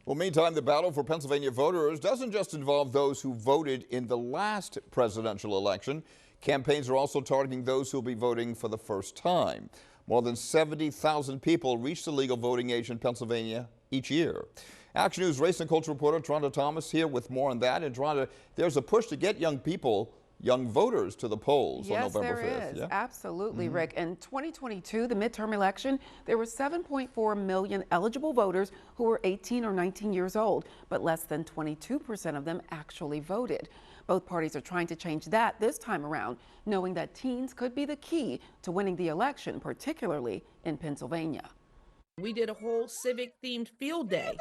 Well, meantime, the battle for Pennsylvania voters doesn't just involve those who voted in the last presidential election. Campaigns are also targeting those who will be voting for the first time. More than 70,000 people reach the legal voting age in Pennsylvania each year. Action News race and culture reporter Toronto Thomas here with more on that. In Toronto, there's a push to get young voters to the polls on November 5th. Yes, there is. Yeah? Absolutely, Rick. In 2022, the midterm election, there were 7.4 million eligible voters who were 18 or 19 years old, but less than 22% of them actually voted. Both parties are trying to change that this time around, knowing that teens could be the key to winning the election, particularly in Pennsylvania. We did a whole civic-themed field day.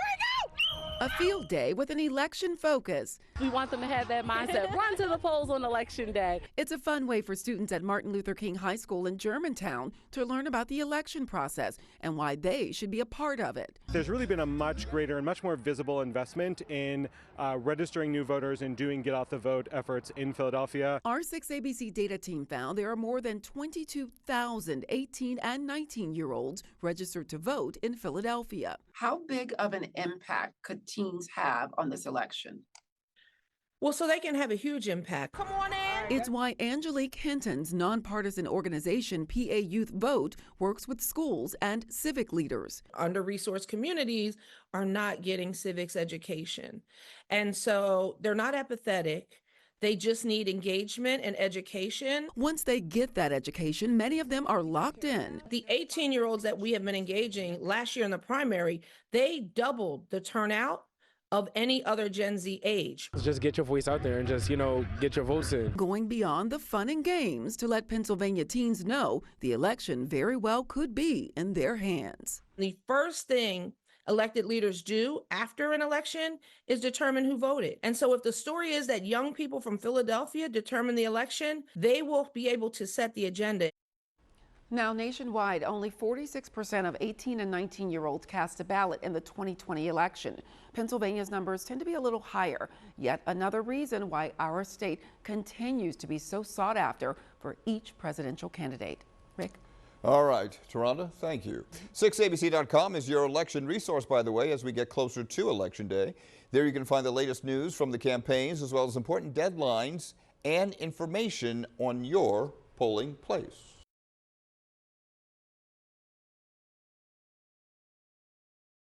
A field day with an election focus. We want them to have that mindset. Run to the polls on election day. It's a fun way for students at Martin Luther King High School in Germantown to learn about the election process and why they should be a part of it. There's really been a much greater and much more visible investment in registering new voters and doing get out the vote efforts in Philadelphia. Our 6 ABC data team found there are more than 22,000 18 and 19-year-olds registered to vote in Philadelphia. How big of an impact could teens have on this election? Well, so they can have a huge impact. Come on in. It's why Angelique Hinton's nonpartisan organization, PA Youth Vote, works with schools and civic leaders. Under-resourced communities are not getting civics education. And so they're not apathetic. They just need engagement and education. Once they get that education, many of them are locked in. The 18-year-olds that we have been engaging last year in the primary, they doubled the turnout of any other Gen Z age. Just get your voice out there and just, get your votes in. Going beyond the fun and games to let Pennsylvania teens know the election very well could be in their hands. The first thing elected leaders do after an election is determine who voted. And so if the story is that young people from Philadelphia determine the election, they will be able to set the agenda. Now, nationwide, only 46% of 18 and 19-year-olds cast a ballot in the 2020 election. Pennsylvania's numbers tend to be a little higher, yet another reason why our state continues to be so sought after for each presidential candidate. Rick? All right, Toronto, thank you. 6abc.com is your election resource, by the way, as we get closer to Election Day. There you can find the latest news from the campaigns, as well as important deadlines and information on your polling place.